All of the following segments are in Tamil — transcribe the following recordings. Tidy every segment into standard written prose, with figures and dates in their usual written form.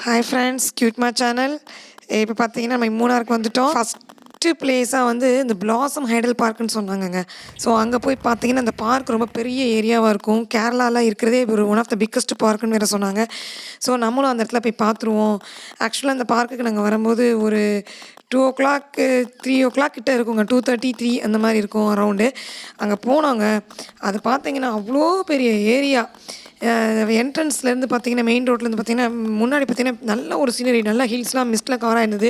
Hi friends, கியூட்மா channel. இப்போ பார்த்தீங்கன்னா நம்ம மூணாருக்கு வந்துட்டோம். ஃபஸ்ட்டு பிளேஸாக வந்து இந்த பிளாசம் ஹைடல் பார்க்குன்னு சொன்னாங்கங்க. ஸோ அங்கே போய் பார்த்தீங்கன்னா அந்த பார்க் ரொம்ப பெரிய ஏரியாவாக இருக்கும். கேரளாவில் இருக்கிறதே ஒரு ஒன் ஆஃப் த பிக்கஸ்ட் பார்க்குன்னு வேறு சொன்னாங்க. ஸோ நம்மளும் அந்த இடத்துல போய் பார்த்துருவோம். ஆக்சுவலாக அந்த பார்க்குக்கு நாங்கள் வரும்போது ஒரு 2:00 3:00 கிட்ட இருக்குங்க. 2:30 3 அந்த மாதிரி இருக்கும் அரவுண்டு. அங்கே போனோங்க. அது பார்த்தீங்கன்னா அவ்வளோ பெரிய ஏரியா. என்ட்ரன்ஸ்லேருந்து பார்த்தீங்கன்னா மெயின் ரோட்லேருந்து பார்த்தீங்கன்னா முன்னாடி பார்த்தீங்கன்னா நல்ல ஒரு சீனரி, நல்லா ஹில்ஸ்லாம் மிஸ்ட்டில் கவர் ஆயிருந்தது.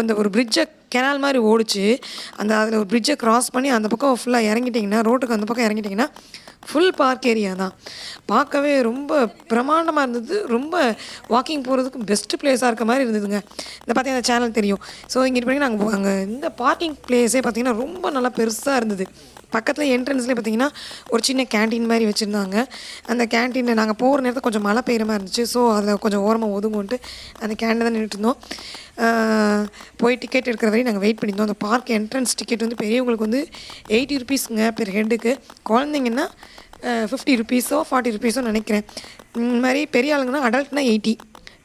அந்த ஒரு பிரிட்ஜை கெனால் மாதிரி ஓடிச்சு. அதில் ஒரு பிரிட்ஜை க்ராஸ் பண்ணி அந்த பக்கம் ஃபுல்லாக இறங்கிட்டிங்கன்னா, ரோட்டுக்கு அந்த பக்கம் இறங்கிட்டிங்கன்னா ஃபுல் பார்க் ஏரியா தான். பார்க்கவே ரொம்ப பிரமாண்டமாக இருந்தது. ரொம்ப வாக்கிங் போகிறதுக்கு பெஸ்ட்டு பிளேஸாக இருக்க மாதிரி இருந்ததுங்க. இந்த பார்த்தீங்கன்னா அந்த சேனல் தெரியும். ஸோ இங்கே பார்த்தீங்கன்னா நாங்கள் அங்கே இந்த பார்க்கிங் பிளேஸே பார்த்தீங்கன்னா ரொம்ப நல்லா பெருசாக இருந்தது. பக்கத்தில் என்ட்ரன்ஸ்லேயே பார்த்தீங்கன்னா ஒரு சின்ன கேன்டீன் மாதிரி வச்சுருந்தாங்க. அந்த கேன்டீனில் நாங்கள் போகிற நேரத்தில் கொஞ்சம் மழை பெய்கிற மாதிரி இருந்துச்சு. ஸோ அதில் கொஞ்சம் ஓரமாக ஒதுங்குன்ட்டு அந்த கேன்டீன் தான் நின்றுட்டு இருந்தோம். போய் டிக்கெட் எடுக்கிற வரையும் நாங்கள் வெயிட் பண்ணியிருந்தோம். அந்த பார்க் என்ட்ரன்ஸ் டிக்கெட் வந்து பெரியவங்களுக்கு வந்து 80 ருபீஸுங்க பெர் ஹெட்டுக்கு. குழந்தைங்கன்னா 50 ருபீஸோ 40 ருபீஸோ நினைக்கிறேன். இந்த மாதிரி பெரிய ஆளுங்கன்னா அடல்ட்னா 80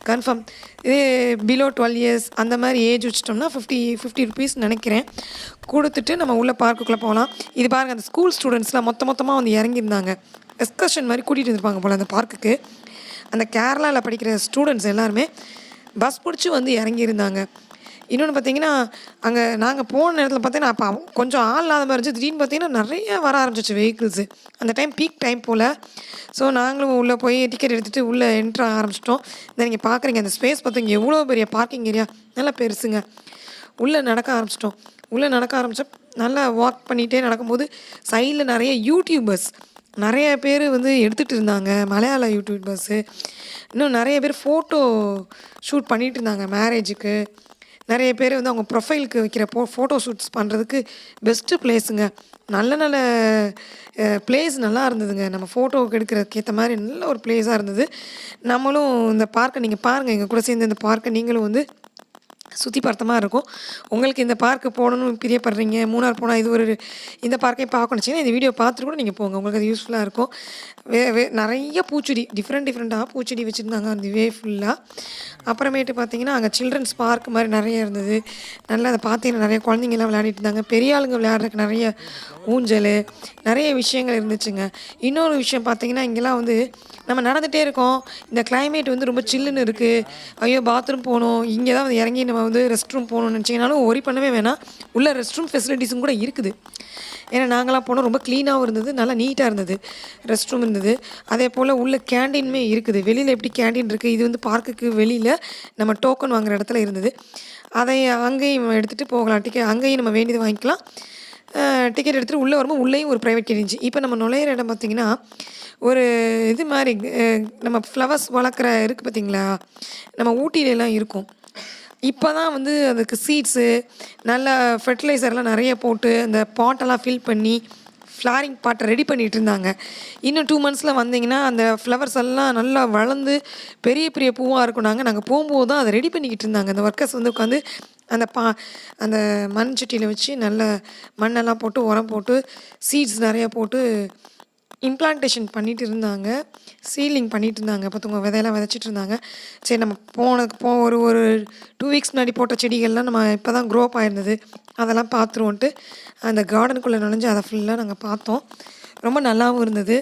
கன்ஃபார்ம். இதே பிலோ 12 இயர்ஸ் அந்த மாதிரி ஏஜ் வச்சிட்டோம்னா 50 ருபீஸ் நினைக்கிறேன். கொடுத்துட்டு நம்ம உள்ள பார்க்குள்ளே போகலாம். இது பாருங்கள், அந்த ஸ்கூல் ஸ்டூடெண்ட்ஸ்லாம் மொத்தமாக வந்து இறங்கியிருந்தாங்க. எக்ஸ்கர்ஷன் மாதிரி கூட்டிகிட்டு இருந்திருப்பாங்க போல் அந்த பார்க்குக்கு. அந்த கேரளாவில் படிக்கிற ஸ்டூடெண்ட்ஸ் எல்லாருமே பஸ் பிடிச்சி வந்து இறங்கியிருந்தாங்க. இன்னொன்று பார்த்தீங்கன்னா, அங்கே நாங்கள் போன நேரத்தில் பார்த்தீங்கன்னா அப்போ கொஞ்சம் ஆள் இல்லாத மாதிரி இருந்துச்சு. திடீர்னு பார்த்தீங்கன்னா நிறைய வர ஆரம்பிச்சிச்சு வெஹிக்கிள்ஸு. அந்த டைம் பீக் டைம் போல். ஸோ நாங்களும் உள்ளே போய் டிக்கெட் எடுத்துகிட்டு உள்ளே என்ட்ரு ஆரம்பிச்சிட்டோம். இந்த நீங்கள் பார்க்குறீங்க அந்த ஸ்பேஸ் பார்த்தீங்க எவ்வளோ பெரிய பார்க்கிங் ஏரியா, நல்லா பெருசுங்க. உள்ளே நடக்க ஆரம்பிச்சிட்டோம். உள்ளே நடக்க ஆரம்பித்தா நல்லா வாக் பண்ணிகிட்டே நடக்கும்போது சைடில் நிறைய யூடியூபர்ஸ் நிறைய பேர் வந்து எடுத்துகிட்டு இருந்தாங்க. மலையாள யூடியூபர்ஸு இன்னும் நிறைய பேர் ஃபோட்டோ ஷூட் பண்ணிகிட்டு இருந்தாங்க. மேரேஜுக்கு நிறைய பேர் வந்து அவங்க ப்ரொஃபைலுக்கு வைக்கிற ஃபோட்டோ ஷூட்ஸ் பண்ணுறதுக்கு பெஸ்ட்டு பிளேஸுங்க. நல்ல பிளேஸ் நல்லா இருந்ததுங்க. நம்ம ஃபோட்டோவுக்கு எடுக்கிறதுக்கு ஏற்ற மாதிரி நல்ல ஒரு பிளேஸாக இருந்தது. நம்மளும் இந்த பார்க்கை நீங்கள் பாருங்கள், எங்கள் கூட சேர்ந்து இந்த பார்க்கை நீங்களும் வந்து சுற்றி பார்த்தமாக இருக்கும். உங்களுக்கு இந்த பார்க்கு போகணுன்னு பிரியப்படுறீங்க, மூணார் போனால் இது ஒரு இந்த பார்க்கையும் பார்க்கணுச்சிங்கன்னா இந்த வீடியோ பார்த்துட்டு கூட நீங்கள் போங்க. உங்களுக்கு அது யூஸ்ஃபுல்லாக இருக்கும். நிறைய பூச்செடி டிஃப்ரெண்ட்டாக பூச்செடி வச்சுருந்தாங்க அந்த ஃபுல்லாக. அப்புறமேட்டு பார்த்தீங்கன்னா அங்கே சில்ட்ரன்ஸ் பார்க் மாதிரி நிறைய இருந்தது. நல்லா அதை பார்த்தீங்கன்னா நிறைய குழந்தைங்கள்லாம் விளையாடிட்டு இருந்தாங்க. பெரிய ஆளுங்க விளையாடுறதுக்கு நிறைய ஊஞ்சல், நிறைய விஷயங்கள் இருந்துச்சுங்க. இன்னொரு விஷயம் பார்த்தீங்கன்னா, இங்கெல்லாம் வந்து நம்ம நடந்துகிட்டே இருக்கோம். இந்த கிளைமேட் வந்து ரொம்ப சில்லுன்னு இருக்குது. ஐயோ பாத்ரூம் போகணும், இங்கே தான் வந்து இறங்கி நம்ம வந்து ரெஸ்ட் ரூம் போகணும்னு நினச்சிங்கனாலும் ஒரி பண்ணவே வேணாம். உள்ள ரெஸ்ட் ரூம் ஃபெசிலிட்டிஸும் கூட இருக்குது. ஏன்னா நாங்களாம் போனோம், ரொம்ப க்ளீனாகவும் இருந்தது, நல்லா நீட்டாக இருந்தது. ரெஸ்ட் ரூம் இருந்தது. அதே போல் உள்ள கேண்டீனுமே இருக்குது. வெளியில் எப்படி கேண்டீன் இருக்குது, இது வந்து பார்க்குக்கு வெளியில் நம்ம டோக்கன் வாங்குகிற இடத்துல இருந்தது. அதை அங்கேயும் எடுத்துகிட்டு போகலாம். அங்கேயும் நம்ம வேண்டியது வாங்கிக்கலாம். டிக்கெட் எடுத்துகிட்டு உள்ளே வரும்போது உள்ளேயும் ஒரு ப்ரைவேட் கேட் இருந்துச்சு. இப்போ நம்ம நுழையிற இடம் பார்த்திங்கன்னா ஒரு இது மாதிரி நம்ம ஃப்ளவர்ஸ் வளர்க்குற இருக்குது பார்த்திங்களா, நம்ம ஊட்டியிலலாம் இருக்கும். இப்போ தான் வந்து அதுக்கு சீட்ஸு நல்லா ஃபெர்டிலைசர்லாம் நிறைய போட்டு அந்த பாட்டெல்லாம் ஃபில் பண்ணி ஃப்ளாரிங் பாட்டை ரெடி பண்ணிகிட்டு இருந்தாங்க. இன்னும் 2 மந்த்ஸில் வந்தீங்கன்னா அந்த ஃப்ளவர்ஸ் எல்லாம் நல்லா வளர்ந்து பெரிய பெரிய பூவாக இருக்குனாங்க. நாங்கள் போகும்போது தான் அதை ரெடி பண்ணிக்கிட்டு இருந்தாங்க. அந்த ஒர்க்கர்ஸ் வந்து உட்காந்து அந்த மண் சட்டியில் வச்சு நல்ல மண்ணெல்லாம் போட்டு உரம் போட்டு சீட்ஸ் நிறையா போட்டு இம்ப்ளான்டேஷன் பண்ணிகிட்டு இருந்தாங்க. சீலிங் பண்ணிகிட்டு இருந்தாங்க. பார்த்துங்க, விதையெல்லாம் விதைச்சிட்டு இருந்தாங்க. சரி, நம்ம ஒரு 2 வீக்ஸ் முன்னாடி போட்ட செடிகள்லாம் நம்ம இப்போ தான் க்ரோப் ஆயிருந்தது, அதெல்லாம் பார்த்துருவோன்ட்டு அந்த கார்டனுக்குள்ளே நுழைஞ்சு அதை ஃபுல்லாக நாங்கள் பார்த்தோம். ரொம்ப நல்லாவும் இருந்தது.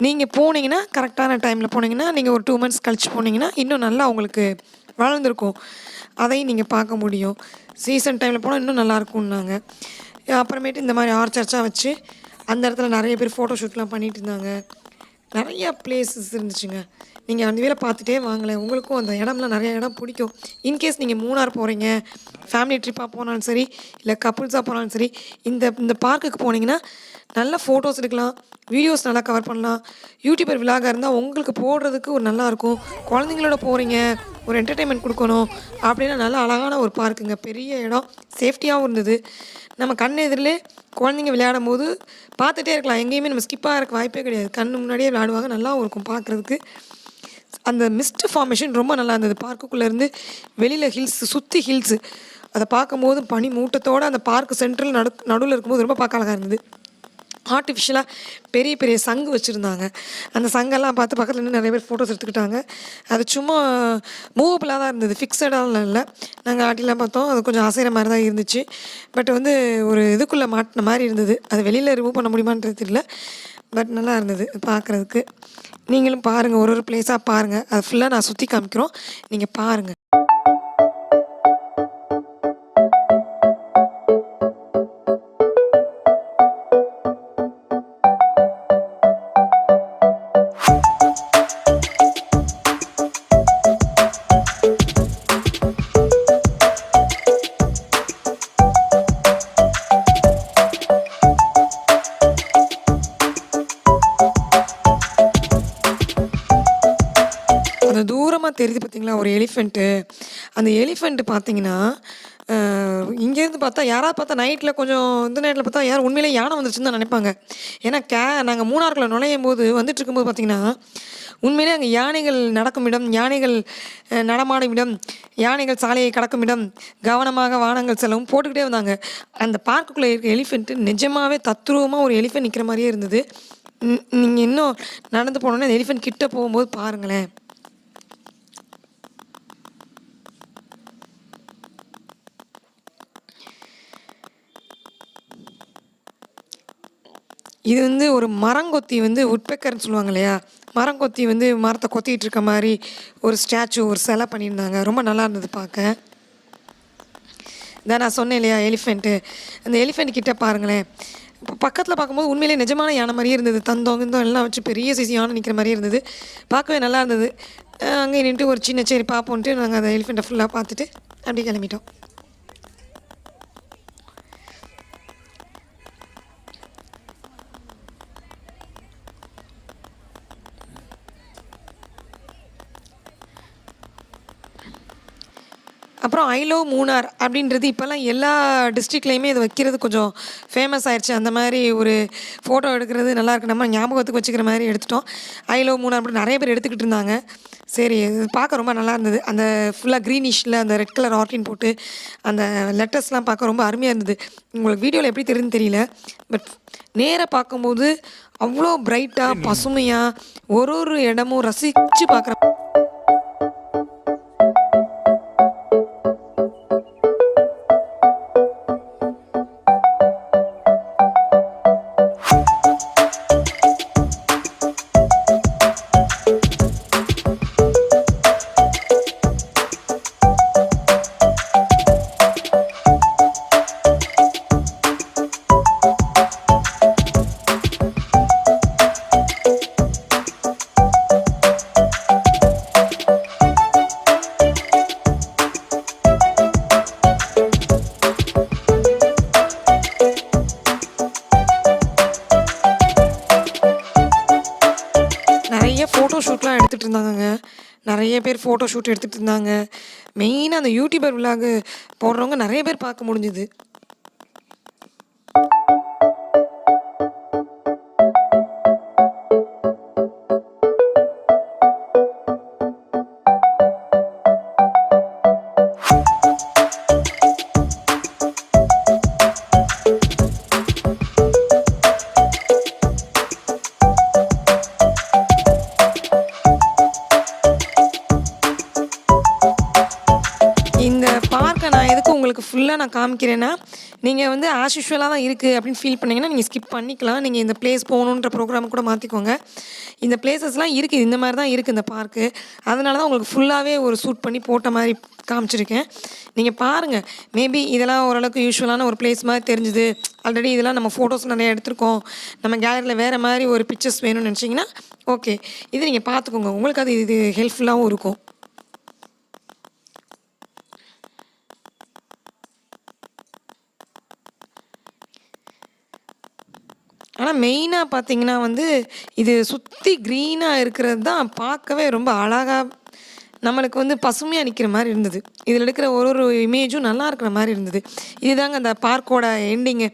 நீங்கள் போனீங்கன்னா கரெக்டான டைமில் போனீங்கன்னா, நீங்கள் ஒரு 2 மந்த்ஸ் கழித்து போனீங்கன்னா இன்னும் நல்லா உங்களுக்கு வளர்ந்துருக்கும். அதையும் நீங்கள் பார்க்க முடியும். சீசன் டைமில் போனால் இன்னும் நல்லாயிருக்கும்னாங்க. அப்புறமேட்டு இந்த மாதிரி ஆர்ச்சர்ச்சாக வச்சு அந்த இடத்துல நிறைய பேர் ஃபோட்டோ ஷூட்லாம் பண்ணிகிட்டு இருந்தாங்க. நிறையா பிளேஸஸ் இருந்துச்சுங்க. நீங்கள் அந்த வேலை பார்த்துட்டே வாங்கலை, உங்களுக்கும் அந்த இடம்லாம் நிறைய இடம் பிடிக்கும். இன்கேஸ் நீங்கள் மூணார் போகிறீங்க, ஃபேமிலி ட்ரிப்பாக போனாலும் சரி, இல்லை கப்புள்ஸாக போனாலும் சரி, இந்த பார்க்குக்கு போனீங்கன்னா நல்லா ஃபோட்டோஸ் எடுக்கலாம், வீடியோஸ் நல்லா கவர் பண்ணலாம். யூடியூபர் விலாகாக இருந்தால் உங்களுக்கு போடுறதுக்கு ஒரு நல்லாயிருக்கும். குழந்தைங்களோட போகிறீங்க, ஒரு என்டர்டெயின்மெண்ட் கொடுக்கணும் அப்படின்னா நல்லா அழகான ஒரு பார்க்குங்க. பெரிய இடம், சேஃப்டியாகவும் இருந்தது. நம்ம கண் எதிரிலே குழந்தைங்க விளையாடும் போது பார்த்துட்டே இருக்கலாம். எங்கேயுமே நம்ம ஸ்கிப்பாக இருக்க வாய்ப்பே கிடையாது. கண்ணு முன்னாடியே விளையாடுவாங்க, நல்லாவும் இருக்கும் பார்க்குறதுக்கு. அந்த மிஸ்ட் ஃபார்மேஷன் ரொம்ப நல்லா இருந்தது. பார்க்குக்குள்ளேருந்து வெளியில் சுற்றி ஹில்ஸு அதை பார்க்கும்போது பனி மூட்டத்தோடு அந்த பார்க்கு சென்ட்ரல் நடுவில் இருக்கும்போது ரொம்ப பார்க்க அழகாக இருந்தது. ஆர்டிஃபிஷியலாக பெரிய பெரிய சங்கு வச்சுருந்தாங்க. அந்த சங்கெல்லாம் பார்த்து பக்கத்தில் நின்று நிறைய பேர் ஃபோட்டோஸ் எடுத்துக்கிட்டாங்க. அது சும்மா மூவபுளாக தான் இருந்தது, ஃபிக்ஸடாலாம் இல்லை. நாங்கள் ஆட்டிலாம் பார்த்தோம், அது கொஞ்சம் அசைகிற மாதிரி தான் இருந்துச்சு. பட் வந்து ஒரு இதுக்குள்ளே மாட்டின மாதிரி இருந்தது. அது வெளியில் ரிமூவ் பண்ண முடியுமான்றது தெரியல. பட் நல்லா இருந்தது பார்க்குறதுக்கு. நீங்களும் பாருங்கள், ஒரு ஒரு பிளேஸாக பாருங்கள். அது ஃபுல்லாக நான் சுற்றி காமிக்கிறோம், நீங்கள் பாருங்கள். அந்த தூரமாக தெரியுது பார்த்தீங்களா ஒரு எலிஃபெண்ட்டு. அந்த எலிஃபெண்ட்டு பார்த்தீங்கன்னா இங்கேருந்து பார்த்தா யாராவது பார்த்தா நைட்டில் கொஞ்சம் இந்த நேரத்தில் பார்த்தா யாரும் உண்மையிலே யானை வந்துருச்சுன்னு தான் நினைப்பாங்க. ஏன்னா நாங்கள் மூணாறுக்குள்ள நுழையும் போது வந்துட்டு இருக்கும்போது பார்த்தீங்கன்னா உண்மையிலே அங்கே யானைகள் நடக்கும் இடம், யானைகள் நடமாடும் இடம், யானைகள் சாலையை கடக்கும் இடம், கவனமாக வாகனங்கள் செல்லவும் போட்டுக்கிட்டே வந்தாங்க. அந்த பார்க்குள்ளே இருக்க எலிஃபெண்ட்டு நிஜமாகவே தத்ரூபமாக ஒரு எலிஃபெண்ட் நிற்கிற மாதிரியே இருந்தது. நீங்கள் இன்னும் நடந்து போனோன்னே அந்த எலிஃபெண்ட் கிட்ட போகும்போது பாருங்களேன். இது வந்து ஒரு மரங்கொத்தி வந்து உட்பெக்கர்னு சொல்லுவாங்க இல்லையா, மரங்கொத்தி வந்து மரத்தை கொத்திட்டு இருக்க மாதிரி ஒரு ஸ்டாச்சு, ஒரு சிலை பண்ணியிருந்தாங்க. ரொம்ப நல்லா இருந்தது பார்க்க. இதான் நான் சொன்னேன் இல்லையா எலிஃபெண்ட்டு, அந்த எலிஃபெண்ட் கிட்ட பாருங்களேன். இப்போ பக்கத்தில் பார்க்கும்போது உண்மையிலே நிஜமான யானை மாதிரியே இருந்தது. தந்தம் கிந்தம் எல்லாம் வச்சு பெரிய சைஸ் யானை நிற்கிற மாதிரியே இருந்தது. பார்க்கவே நல்லா இருந்தது. அங்கே நின்றுட்டு ஒரு சின்ன சரி பார்ப்போன்ட்டு நாங்கள் அந்த எலிஃபெண்ட்டை ஃபுல்லாக பார்த்துட்டு அப்படியே கிளம்பிட்டோம். அப்புறம் ஐ லவ் மூணார் அப்படின்றது இப்போல்லாம் எல்லா டிஸ்ட்ரிக்ட்லேயுமே இது வைக்கிறது கொஞ்சம் ஃபேமஸ் ஆயிடுச்சு. அந்த மாதிரி ஒரு ஃபோட்டோ எடுக்கிறது நல்லாயிருக்கு, நம்ம ஞாபகத்துக்கு வச்சுக்கிற மாதிரி எடுத்துட்டோம். ஐ லவ் மூணார் அப்படி நிறைய பேர் எடுத்துக்கிட்டு இருந்தாங்க. சரி, இது பார்க்க ரொம்ப நல்லா இருந்தது. அந்த ஃபுல்லாக க்ரீனிஷில் அந்த ரெட் கலர் ஆர்டின் போட்டு அந்த லெட்டர்ஸ்லாம் பார்க்க ரொம்ப அருமையாக இருந்தது. உங்களுக்கு வீடியோவில் எப்படி தெரியுதுன்னு தெரியல, பட் நேராக பார்க்கும்போது அவ்வளோ பிரைட்டாக பசுமையாக ஒரு ஒரு இடமும் ரசித்து பார்க்குற. நிறைய ஃபோட்டோ ஷூட்லாம் எடுத்துகிட்டு இருந்தாங்கங்க. நிறைய பேர் ஃபோட்டோ ஷூட் எடுத்துகிட்டு இருந்தாங்க. மெயினாக அந்த யூடியூபர் விலாகு போடுறவங்க நிறைய பேர் பார்க்க முடிஞ்சுது. இந்த பார்க்கை நான் எதுக்கு உங்களுக்கு ஃபுல்லாக நான் காமிக்கிறேன்னா, நீங்கள் வந்து ஆஸ் யூஷுவலாக தான் இருக்குது அப்படின்னு ஃபீல் பண்ணிங்கன்னா நீங்கள் ஸ்கிப் பண்ணிக்கலாம். நீங்கள் இந்த பிளேஸ் போகணுன்ற ப்ரோக்ராம் கூட மாற்றிக்கோங்க. இந்த பிளேசஸ்லாம் இருக்குது, இந்த மாதிரி தான் இருக்குது இந்த பார்க்கு. அதனால தான் உங்களுக்கு ஃபுல்லாகவே ஒரு ஷூட் பண்ணி போட்ட மாதிரி காமிச்சிருக்கேன். நீங்கள் பாருங்கள், மேபி இதெல்லாம் ஓரளவுக்கு யூஷுவலான ஒரு பிளேஸ் மாதிரி தெரிஞ்சுது. ஆல்ரெடி இதெல்லாம் நம்ம ஃபோட்டோஸ் நிறையா எடுத்திருக்கோம், நம்ம கேலரியில் வேறு மாதிரி ஒரு பிக்சர்ஸ் வேணும்னு நினச்சிங்கன்னா ஓகே, இது நீங்கள் பார்த்துக்கோங்க. உங்களுக்கு அது இது ஹெல்ப்ஃபுல்லாகவும் இருக்கும். ஆனால் மெயினாக பார்த்தீங்கன்னா வந்து இது சுற்றி க்ரீனாக இருக்கிறது தான் பார்க்கவே ரொம்ப அழகாக நம்மளுக்கு வந்து பசுமையாக நிற்கிற மாதிரி இருந்தது. இதில் எடுக்கிற ஒரு ஒரு இமேஜும் நல்லா இருக்கிற மாதிரி இருந்தது. இதுதாங்க அந்த பார்க்கோட எண்டிங்கு.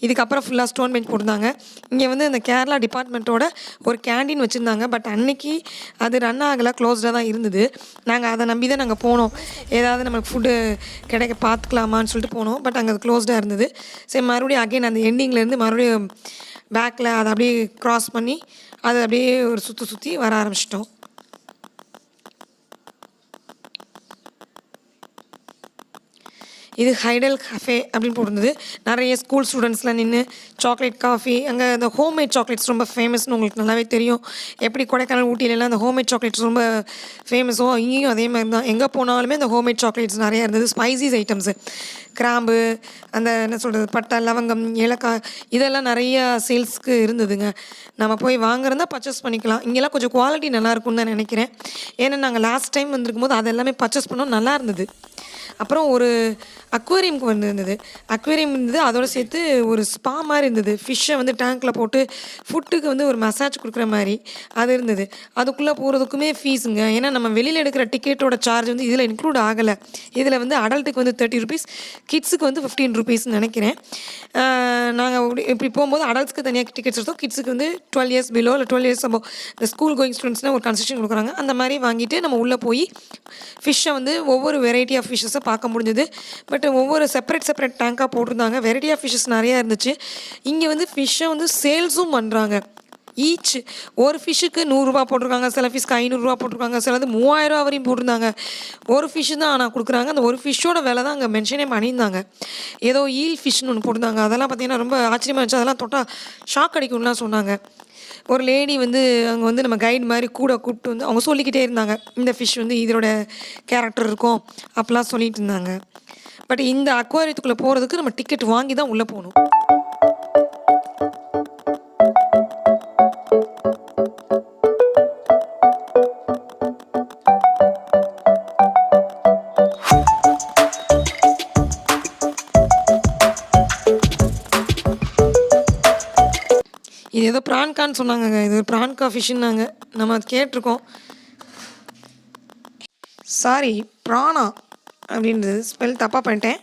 இதுக்கப்புறம் ஃபுல்லாக ஸ்டோன் பெஞ்ச் போட்டிருந்தாங்க. இங்கே வந்து இந்த கேரளா டிபார்ட்மெண்ட்டோட ஒரு கேண்டீன் வச்சுருந்தாங்க. பட் அன்னைக்கு அது ரன் ஆகலை, க்ளோஸ்டாக தான் இருந்தது. நாங்கள் அதை நம்பி தான் நாங்கள் போனோம், ஏதாவது நம்மளுக்கு ஃபுட்டு கிடைக்க பார்த்துக்கலாமான்னு சொல்லிட்டு போனோம். பட் அங்கே அது க்ளோஸ்டாக இருந்தது. சரி, மறுபடியும் அகைன் அந்த எண்டிங்லேருந்து மறுபடியும் பேக்கில் அதை அப்படியே க்ராஸ் பண்ணி அதை அப்படியே ஒரு சுற்றி வர ஆரம்பிச்சிட்டோம். இது ஹைடல் கஃபே அப்படின்னு போட்டிருந்தது. நிறைய ஸ்கூல் ஸ்டூடெண்ட்ஸ்லாம் நின்று சாக்லேட் காஃபி, அங்கே இந்த ஹோம்மேட் சாக்லேட்ஸ் ரொம்ப ஃபேமஸ்னு உங்களுக்கு நல்லாவே தெரியும். எப்படி கொடைக்கானல் ஊட்டியிலலாம் அந்த ஹோம்மேட் சாக்லேட்ஸ் ரொம்ப ஃபேமஸோ, இங்கேயும் அதே மாதிரி தான். எங்கே போனாலுமே அந்த ஹோம்மேட் சாக்லேட்ஸ் நிறையா இருந்தது. ஸ்பைசிஸ் ஐட்டம்ஸு, கிராம்பு, அந்த என்ன சொல்கிறது, பட்டை, லவங்கம், ஏலக்காய், இதெல்லாம் நிறையா சேல்ஸ்க்கு இருந்ததுங்க. நம்ம போய் வாங்குறதா பர்ச்சேஸ் பண்ணிக்கலாம். இங்கெல்லாம் கொஞ்சம் குவாலிட்டி நல்லாயிருக்கும்னு தான் நினைக்கிறேன். ஏன்னா நாங்கள் லாஸ்ட் டைம் வந்திருக்கும் போது அது எல்லாமே பர்ச்சேஸ் பண்ணோம், நல்லா இருந்தது. அப்புறம் ஒரு அக்வேரியம்க்கு இருந்தது. அக்வேரியம் இருந்தது, அதோடு சேர்த்து ஒரு ஸ்பா மாதிரி இருந்தது. ஃபிஷ்ஷை வந்து டேங்க்கில் போட்டு ஃபுட்டுக்கு வந்து ஒரு மசாஜ் கொடுக்குற மாதிரி அது இருந்தது. அதுக்குள்ளே போகிறதுக்குமே ஃபீஸுங்க. ஏன்னா நம்ம வெளியில் எடுக்கிற டிக்கெட்டோட சார்ஜ் வந்து இதில் இன்க்ளூட் ஆகலை. இதில் வந்து அடல்ட்டுக்கு வந்து 30 ருபீஸ், கிட்ஸுக்கு வந்து 15 ருபீஸ்ன்னு நினைக்கிறேன். நாங்கள் இப்படி போகும்போது அடல்ட்ஸ்க்கு தனியாக டிக்கெட்ஸ் எடுத்தோம், கிட்ஸுக்கு வந்து 12 இயர்ஸ் பிலோ இல்லை 12 இயர்ஸ் அபோவ் இந்த ஸ்கூல் கோயிங் ஸ்டூடெண்ட்ஸ்னால் ஒரு கன்செஷன் கொடுக்குறாங்க. அந்த மாதிரி வாங்கிட்டு நம்ம உள்ளே போய் ஃபிஷ்ஷை வந்து ஒவ்வொரு வெரைட்டி ஆஃப் ஃபிஷ்ஷஸை பார்க்க முடிஞ்சது. பட் ஒவ்வொரு செப்பரேட் டேங்காக போட்டிருந்தாங்க. வெரைட்டி ஆஃப் ஃபிஷ்ஷஸ் நிறையா இருந்துச்சு. இங்கே வந்து ஃபிஷ்ஷை வந்து சேல்ஸும் பண்ணுறாங்க. ஈச் ஒரு ஃபிஷ்ஷுக்கு 100 ரூபா போட்டிருக்காங்க, சில ஃபிஷ்க்கு 500 ரூபா போட்டிருக்காங்க, சிலது 3000 ரூபா வரையும் போட்டிருந்தாங்க. ஒரு ஃபிஷ்ஷு தான் ஆனால் கொடுக்குறாங்க. அந்த ஒரு ஃபிஷ்ஷோட விலை தான் அங்கே மென்ஷனே பண்ணியிருந்தாங்க. ஏதோ ஈல் ஃபிஷ்னு ஒன்று போட்டிருந்தாங்க. அதெல்லாம் பார்த்திங்கன்னா ரொம்ப ஆச்சரியமாக இருந்துச்சு. அதெல்லாம் தொட்டால் ஷாக் அடிக்கும்லாம் சொன்னாங்க. ஒரு லேடி வந்து அங்கே வந்து நம்ம கைடு மாதிரி கூட கூப்பிட்டு வந்து அவங்க சொல்லிக்கிட்டே இருந்தாங்க, இந்த ஃபிஷ் வந்து இதோட கேரக்டர் இருக்கும் அப்படிலாம் சொல்லிட்டு இருந்தாங்க. பட் இந்த அக்வாரியத்துக்குள்ளே போகிறதுக்கு நம்ம டிக்கெட் வாங்கி தான் உள்ளே போகணும். இது ஏதோ ப்ரான்கான்னு சொன்னாங்கங்க. இது ஒரு ப்ரான்கா ஃபிஷ்ஷுன்னாங்க. நம்ம அது கேட்டிருக்கோம். சாரி, ப்ரானா அப்படின்றது ஸ்பெல் தப்பாக பண்ணிட்டேன்.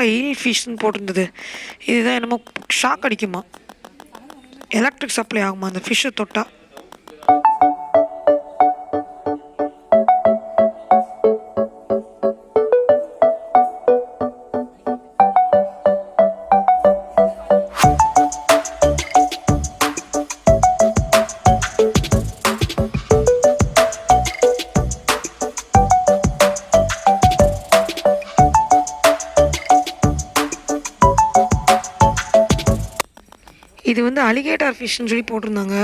தாங்க ஈல் ஃபிஷ்ன்னு போட்டிருந்தது. இதுதான் என்னமோ ஷாக் அடிக்குமா, எலக்ட்ரிக் சப்ளை ஆகுமா அந்த ஃபிஷ்ஷை தொட்டால். இது வந்து அலிகேட்டர் ஃபிஷ்ன்னு சொல்லி போட்டிருந்தாங்க.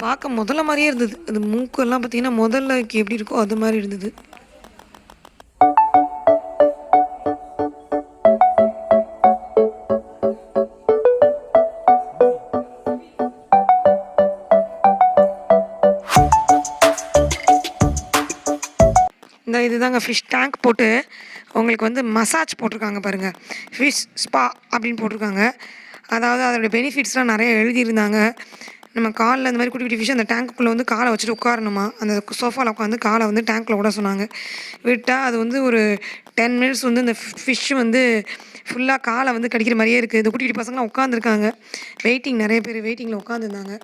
பார்க்க முதல்ல மாதிரியே இருந்தது. அது மூக்கெல்லாம் பார்த்தீங்கன்னா முதல்லைக்கு எப்படி இருக்கோ அது மாதிரி இருந்தது. இந்த இதுதாங்க ஃபிஷ் டேங்க் போட்டு உங்களுக்கு வந்து மசாஜ் போட்டிருக்காங்க பாருங்கள். ஃபிஷ் ஸ்பா அப்படின்னு போட்டிருக்காங்க. அதாவது அதோடய பெனிஃபிட்ஸ்லாம் நிறைய எழுதியிருந்தாங்க. நம்ம காலில் இந்த மாதிரி குட்டி குட்டி ஃபிஷ் அந்த டேங்க்குள்ளே வந்து காலை வச்சுட்டு உட்காரணுமா, அந்த சோஃபாவில் உட்காந்து காலை வந்து டேங்க்கில் விட சொன்னாங்க. விட்டால் அது வந்து ஒரு 10 மினிட்ஸ் வந்து இந்த ஃபிஷ் வந்து ஃபுல்லாக காலை வந்து கடிக்கிற மாதிரியே இருக்குது. இந்த குட்டி குட்டி பசங்களாம் உட்காந்துருக்காங்க. நிறைய பேர் வெயிட்டிங்கில் உட்காந்துருந்தாங்க.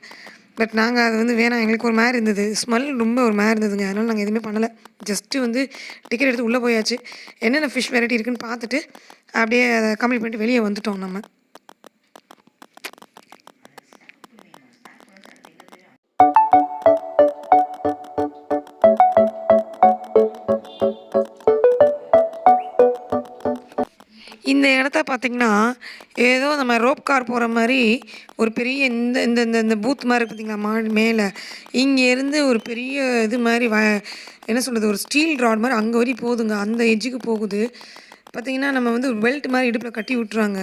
பட் நாங்கள் அது வந்து வேணாம், எங்களுக்கு ஒரு மாதிரி இருந்தது. ஸ்மெல் ரொம்ப ஒரு மாதிரி இருந்ததுங்க. அதனால் நாங்கள் எதுவுமே பண்ணலை. ஜஸ்ட்டு வந்து டிக்கெட் எடுத்து உள்ளே போயாச்சு. என்னென்ன ஃபிஷ் வெரைட்டி இருக்குதுன்னு பார்த்துட்டு அப்படியே அதை கம்ப்ளீட் பண்ணிட்டு வெளியே வந்துட்டோம் நம்ம. இந்த இடத்த பார்த்திங்கன்னா ஏதோ நம்ம ரோப் கார் போகிற மாதிரி ஒரு பெரிய இந்த இந்த இந்த இந்த பூத் மாதிரி பார்த்திங்களா மேலே இங்கேருந்து ஒரு பெரிய இது மாதிரி என்ன சொல்கிறது, ஒரு ஸ்டீல் ராட் மாதிரி அங்கே வரையும் போகுதுங்க. அந்த எஜ்ஜுக்கு போகுது. பார்த்திங்கன்னா நம்ம வந்து ஒரு பெல்ட் மாதிரி இடுப்பில் கட்டி விட்ருவாங்க.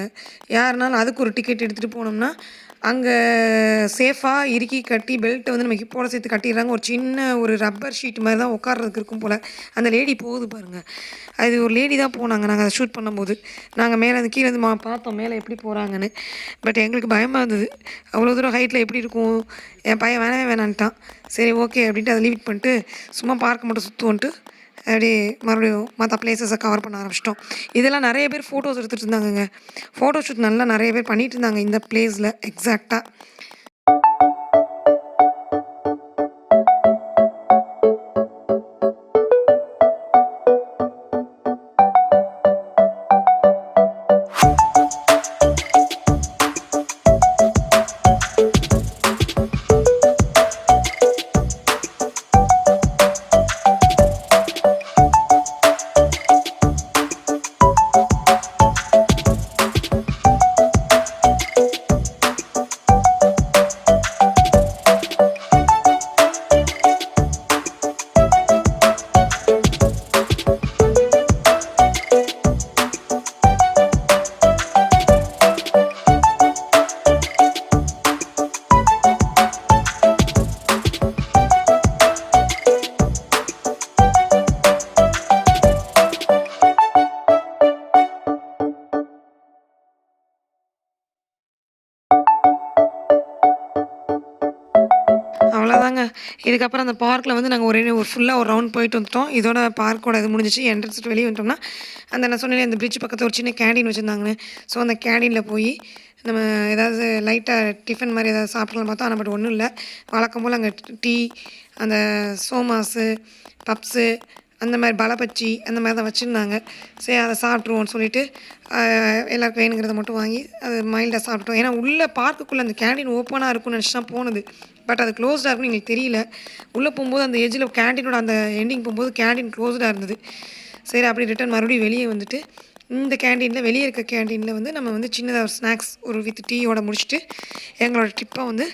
யாருனாலும் அதுக்கு ஒரு டிக்கெட் எடுத்துகிட்டு போனோம்னா அங்கே சேஃபாக இறுக்கி கட்டி பெல்ட்டை வந்து நம்ம ஹிப்போட சேர்த்து கட்டிடுறாங்க. ஒரு சின்ன ஒரு ரப்பர் ஷீட் மாதிரி தான் உட்கார்றதுக்கு இருக்கும் போல். அந்த லேடி போகுது பாருங்கள். அது ஒரு லேடி தான் போனாங்க. நாங்கள் அதை ஷூட் பண்ணும்போது நாங்கள் மேலே அந்த கீழே வந்து பார்த்தோம் மேலே எப்படி போகிறாங்கன்னு. பட் எங்களுக்கு பயமாக இருந்தது. அவ்வளோ தூரம் ஹைட்டில் எப்படி இருக்கும். என் பையன் வேணான்ட்டான். சரி ஓகே அப்படின்ட்டு அதை லீவ் பண்ணிட்டு சும்மா பார்க்க மட்டும் சுற்றுவோன்ட்டு அப்படியே மறுபடியும் மற்ற பிளேசஸை கவர் பண்ண ஆரம்பிச்சிட்டோம். இதெல்லாம் நிறைய பேர் ஃபோட்டோஸ் எடுத்துகிட்டு இருந்தாங்கங்க. ஃபோட்டோ ஷூட் நல்லா நிறைய பேர் பண்ணிகிட்டு இருந்தாங்க இந்த பிளேஸில் எக்ஸாக்டாக. அவ்வளோதாங்க. இதுக்கப்புறம் அந்த பார்க்கில் வந்து நாங்கள் ஒரு ஃபுல்லாக ஒரு ரவுண்ட் போயிட்டு வந்துட்டோம். இதோட பார்க்கோட இது முடிஞ்சிச்சு. என்ட்ரன்ஸ் விட்டு வெளியே வந்துட்டோம்னா அந்த நான் சொன்னேன் அந்த பிரிட்ஜ் பக்கத்தில் ஒரு சின்ன கேண்டீன் வச்சுருந்தாங்கன்னு. ஸோ அந்த கேண்டீனில் போய் நம்ம ஏதாவது லைட்டாக டிஃபன் மாதிரி ஏதாவது சாப்பிட்லான்னு பார்த்தா ஆனால் பட் ஒன்றும் இல்லை. வழக்கம் போல் அங்கே டீ, அந்த சோமாஸு, பப்ஸு, அந்த மாதிரி பலப்பச்சி அந்த மாதிரி தான் வச்சுருந்தாங்க. சரி அதை சாப்பிட்ருவோன்னு சொல்லிவிட்டு எல்லாருக்கும் வேணுங்கிறத மட்டும் வாங்கி அது மைல்டாக சாப்பிட்டோம். ஏன்னா உள்ளே பார்க்குக்குள்ளே அந்த கேண்டீன் ஓப்பனாக இருக்கும்னு நினச்சி தான் போனது. பட் அது க்ளோஸ்டாக இருக்குன்னு எங்களுக்கு தெரியல. உள்ளே போகும்போது அந்த எஜ்ஜில் கேண்டீனோட அந்த எண்டிங் போகும்போது கேண்டீன் க்ளோஸ்டாக இருந்தது. சரி அப்படி ரிட்டன் மறுபடியும் வெளியே வந்துட்டு இந்த கேண்டீனில் வெளியே இருக்க கேண்டீனில் வந்து நம்ம வந்து சின்னதாக ஒரு ஸ்நாக்ஸ் ஒரு வித் டீயோட முடிச்சுட்டு எங்களோட ட்ரிப்பை வந்து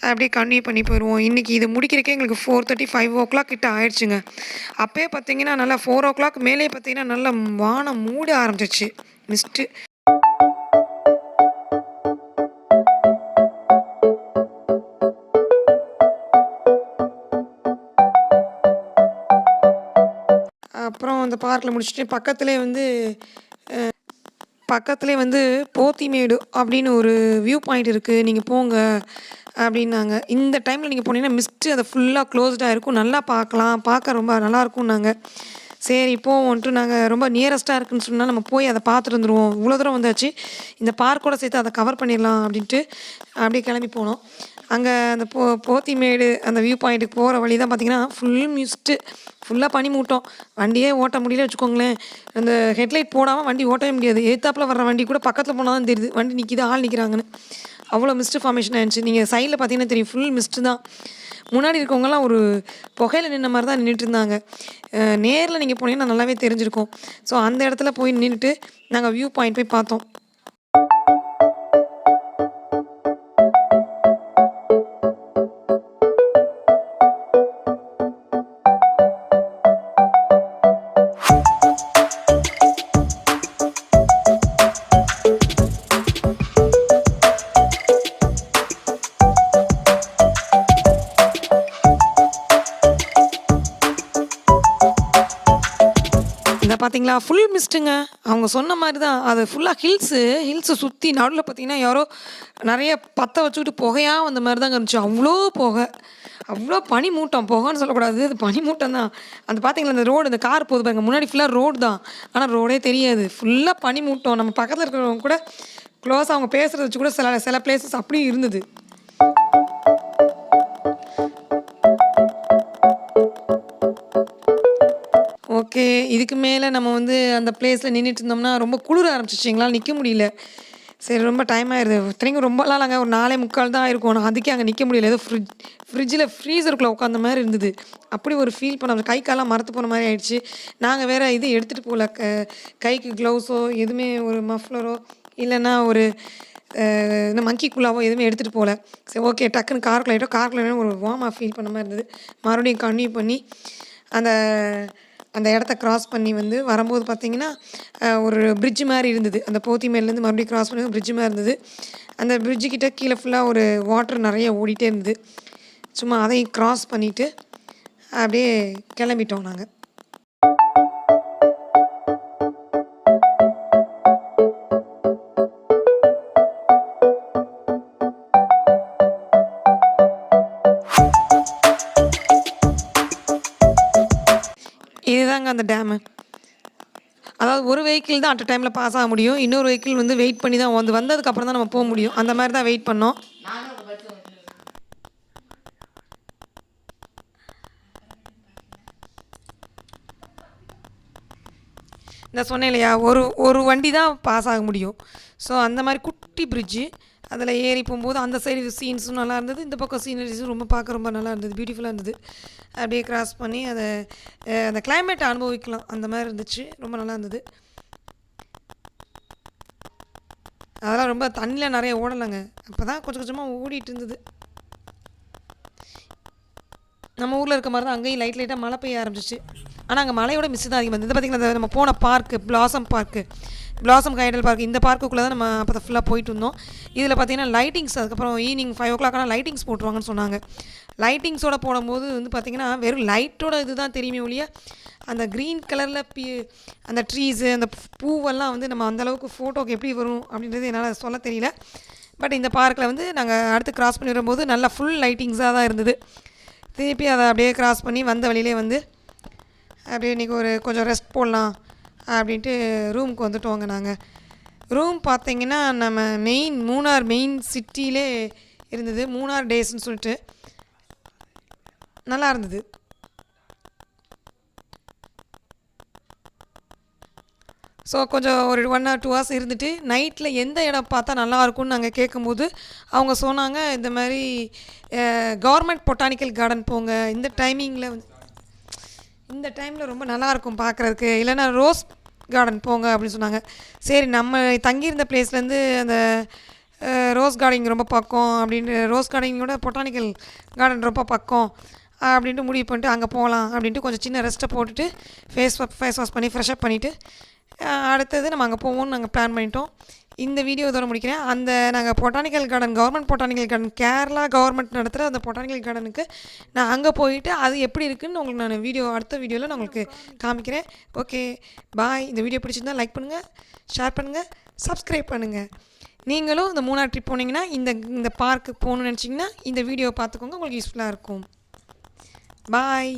அப்படியே கன்டினியூ பண்ணி போயிடுவோம். இன்றைக்கி இது முடிக்கிறக்கே எங்களுக்கு 4:30 5 o'clock கிட்ட ஆயிடுச்சுங்க. அப்போயே பார்த்தீங்கன்னா நல்லா 4 o'clock மேலே பார்த்தீங்கன்னா நல்லா வானம் மூட ஆரம்பிச்சிச்சு மிஸ்ட்டு. அப்புறம் அந்த பார்க்கில் முடிச்சுட்டு பக்கத்துலேயே வந்து போத்திமேடு அப்படின்னு ஒரு வியூ பாயிண்ட் இருக்குது, நீங்கள் போங்க அப்படின்னாங்க. இந்த டைமில் நீங்கள் போனீங்கன்னா மிஸ்ட்டு அதை ஃபுல்லாக க்ளோஸ்டாக இருக்கும், நல்லா பார்க்கலாம், பார்க்க ரொம்ப நல்லாயிருக்கும்னாங்க. சரி போவோன்ட்டு நாங்கள் ரொம்ப நியரஸ்ட்டாக இருக்குன்னு சொன்னால் நம்ம போய் அதை பார்த்துட்டு வந்துடுவோம். இவ்வளோ தூரம் வந்தாச்சு, இந்த பார்க்கோட சேர்த்து அதை கவர் பண்ணிடலாம் அப்படின்ட்டு அப்படியே கிளம்பி போனோம். அங்கே அந்த போத்திமேடு அந்த வியூ பாயிண்ட்டுக்கு போகிற வழி தான் பார்த்திங்கன்னா ஃபுல் மிஸ்ட்டு, ஃபுல்லாக பனி மூட்டம். வண்டியே ஓட்ட முடியல வச்சுக்கோங்களேன். அந்த ஹெட்லைட் போடாமல் வண்டி ஓட்டவே முடியாது. எதிர்த்தாப்புல வர்ற வண்டி கூட பக்கத்தில் போனால் தான் தெரியுது வண்டி நிற்கிது, ஆள் நிற்கிறாங்கன்னு. அவ்வளோ மிஸ்ட்டு ஃபார்மேஷன் ஆயிடுச்சு. நீங்கள் சைடில் பார்த்தீங்கன்னா தெரியும், ஃபுல் மிஸ்ட்டு தான். முன்னாடி இருக்கவங்கலாம் ஒரு புகையில் நின்ன மாதிரி தான் நின்றுட்டு இருந்தாங்க. நேரில் நீங்கள் போனீங்கன்னா நல்லாவே தெரிஞ்சிருக்கும். ஸோ அந்த இடத்துல போய் நின்றுட்டு நாங்கள் வியூ பாயிண்ட் போய் பார்த்தோம். இந்த பார்த்தீங்களா ஃபுல் மிஸ்ட்டுங்க. அவங்க சொன்ன மாதிரி தான். அது ஃபுல்லாக ஹில்ஸு சுற்றி நடுவில் பார்த்தீங்கன்னா யாரோ நிறைய பற்ற வச்சுக்கிட்டு புகையாக வந்த மாதிரி தாங்க இருந்துச்சு. அவ்வளோ புகை, அவ்வளோ பனி மூட்டம். புகைன்னு சொல்லக்கூடாது, அது பனி மூட்டம் தான். அந்த பார்த்தீங்களா அந்த ரோடு, இந்த கார் போகுது பாருங்க, முன்னாடி ஃபுல்லாக ரோடு தான், ஆனால் ரோடே தெரியாது. ஃபுல்லாக பனி மூட்டம். நம்ம பக்கத்தில் இருக்கிறவங்க கூட க்ளோஸாக அவங்க பேசுகிறத வச்சு கூட சில பிளேசஸ் அப்படியும் இருந்தது. ஓகே, இதுக்கு மேலே நம்ம வந்து அந்த பிளேஸில் நின்றுட்டு இருந்தோம்னா ரொம்ப குளிர ஆரம்பிச்சிச்சு. எங்களால் நிற்க முடியல. சரி ரொம்ப டைம் ஆயிடுது. இத்தனைக்கும் ரொம்பலாம் நாங்கள் ஒரு 4:45 தான் இருக்கும். ஆனால் அதுக்கே அங்கே நிற்க முடியல. ஏதோ ஃப்ரிட்ஜில் ஃப்ரீசருக்குள்ளே உட்காந்த மாதிரி இருந்தது. அப்படி ஒரு ஃபீல் பண்ண, கை காலெலாம் மரத்து போன மாதிரி ஆயிடுச்சு. நாங்கள் வேறு இது எடுத்துகிட்டு போகல, கைக்கு க்ளவுஸோ எதுவுமே, ஒரு மஃப்ளரோ இல்லைன்னா ஒரு இந்த மங்கிக்குள்ளாவோ எதுவுமே எடுத்துகிட்டு போகல. சரி ஓகே, டக்குன்னு காருக்குள்ள ஒரு வார்மாக ஃபீல் பண்ண மாதிரி இருந்தது. மறுபடியும் கன்டினியூ பண்ணி அந்த இடத்த க்ராஸ் பண்ணி வந்து வரும்போது பார்த்திங்கன்னா ஒரு பிரிட்ஜ் மாதிரி இருந்தது. அந்த போத்திமேலேருந்து மறுபடியும் க்ராஸ் பண்ணி பிரிட்ஜ் மாதிரி இருந்தது. அந்த பிரிட்ஜுக்கிட்ட கீழே ஃபுல்லாக ஒரு வாட்டர் நிறைய ஓடிட்டே இருந்தது. சும்மா அதையும் க்ராஸ் பண்ணிவிட்டு அப்படியே கிளம்பிட்டோம் நாங்கள். இதுதாங்க அந்த டேமு. அதாவது ஒரு வெஹிக்கிள் தான் அட் அ டைமில் பாஸ் ஆக முடியும். இன்னொரு வெஹிக்கிள் வந்து வெயிட் பண்ணி தான் வந்ததுக்கப்புறம் தான் நம்ம போக முடியும். அந்த மாதிரி தான் வெயிட் பண்ணோம். இந்த சொன்னேன் இல்லையா, ஒரு வண்டி தான் பாஸ் ஆக முடியும். ஸோ அந்த மாதிரி குட்டி பிரிட்ஜு, அதில் ஏறி போகும்போது அந்த சைடு சீன்ஸும் நல்லா இருந்தது, இந்த பக்கம் சீனரிஸும் ரொம்ப நல்லா இருந்தது, பியூட்டிஃபுல்லாக இருந்தது. அப்படியே கிராஸ் பண்ணி அந்த கிளைமேட்டை அனுபவிக்கலாம், அந்த மாதிரி இருந்துச்சு. ரொம்ப நல்லா இருந்தது. அதெல்லாம் ரொம்ப தண்ணியில் நிறைய ஓடலைங்க. அப்போ தான் கொஞ்சமாக ஓடிட்டு இருந்தது. நம்ம ஊரில் இருக்க மாதிரி தான் அங்கேயும் லைட்டாக மழை பெய்ய ஆரம்பிச்சிச்சு. ஆனால் அங்கே மழையோட மிஸ் தான் அதிகமாக இருந்தது. பார்த்திங்கன்னா நம்ம போன பார்க்கு பிளாசம் ஹைடல் பார்க், இந்த பார்க்குள்ளே தான் நம்ம அப்போ தான் ஃபுல்லாக போயிட்டு இருந்தோம். இதில் பார்த்திங்கன்னா லைட்டிங்ஸ், அதுக்கப்புறம் ஈவினிங் 5 o'clock ஆனால் லைட்டிங்ஸ் போட்டுருவாங்கன்னு சொன்னாங்க. லைட்டிங்ஸோடு போடும்போது வந்து பார்த்திங்கன்னா வெறும் லைட்டோட இது தான் தெரியுமே ஒழிய, அந்த க்ரீன் கலரில் அந்த ட்ரீஸு, அந்த பூவெல்லாம் வந்து நம்ம அந்தளவுக்கு ஃபோட்டோக்கு எப்படி வரும் அப்படின்றது என்னால் சொல்ல தெரியல. பட் இந்த பார்க்கில் வந்து நாங்கள் அடுத்து கிராஸ் பண்ணி வரும்போது நல்லா ஃபுல் லைட்டிங்ஸாக தான் இருந்தது. திருப்பி அதை அப்படியே கிராஸ் பண்ணி வந்த வழியிலே வந்து அப்படியே இன்றைக்கி கொஞ்சம் ரெஸ்ட் போடலாம் அப்படின்ட்டு ரூமுக்கு வந்துட்டோங்க. நாங்கள் ரூம் பார்த்திங்கன்னா நம்ம மூணார் மெயின் சிட்டியிலே இருந்தது. மூணார் டேஸ்ன்னு சொல்லிட்டு நல்லா இருந்தது. ஸோ கொஞ்சம் ஒரு 1 or 2 hours இருந்துட்டு நைட்டில் எந்த இடம் பார்த்தா நல்லாயிருக்கும்னு நாங்கள் கேட்கும்போது அவங்க சொன்னாங்க, இந்த மாதிரி கவர்மெண்ட் பொட்டானிக்கல் கார்டன் போங்க, இந்த டைமில் ரொம்ப நல்லாயிருக்கும் பார்க்குறதுக்கு, இல்லைன்னா ரோஸ் கார்டன் போங்க அப்படின்னு சொன்னாங்க. சரி, நம்ம தங்கியிருந்த பிளேஸ்லேருந்து அந்த ரோஸ் கார்டன் ரொம்ப பக்கம் அப்படின்ட்டு, ரோஸ் கார்டனோட பொட்டானிக்கல் கார்டன் ரொம்ப பக்கம் அப்படின்ட்டு முடிவு பண்ணிட்டு அங்கே போகலாம் அப்படின்ட்டு கொஞ்சம் சின்ன ரெஸ்ட்டை போட்டுட்டு ஃபேஸ் வாஷ் பண்ணி ஃப்ரெஷ்அப் பண்ணிவிட்டு அடுத்தது நம்ம அங்கே போவோம்னு நாங்கள் பிளான் பண்ணிட்டோம். இந்த வீடியோ இதோட முடிக்கிறேன். நாங்கள் botanical garden, government botanical garden, Kerala government நடத்துகிற அந்த பொட்டானிக்கல் கார்டனுக்கு நான் அங்கே போயிட்டு அது எப்படி இருக்குதுன்னு உங்களுக்கு நான் அடுத்த வீடியோவில் நான் உங்களுக்கு காமிக்கிறேன். ஓகே, பாய். இந்த வீடியோ பிடிச்சிருந்தால் லைக் பண்ணுங்கள், ஷேர் பண்ணுங்கள், சப்ஸ்கிரைப் பண்ணுங்கள். நீங்களும் இந்த மூணார் ட்ரிப் போனீங்கன்னா இந்த பார்க்கு போகணுன்னு நினச்சிங்கன்னா இந்த வீடியோவை பார்த்துக்கோங்க, உங்களுக்கு யூஸ்ஃபுல்லாக இருக்கும். பாய்.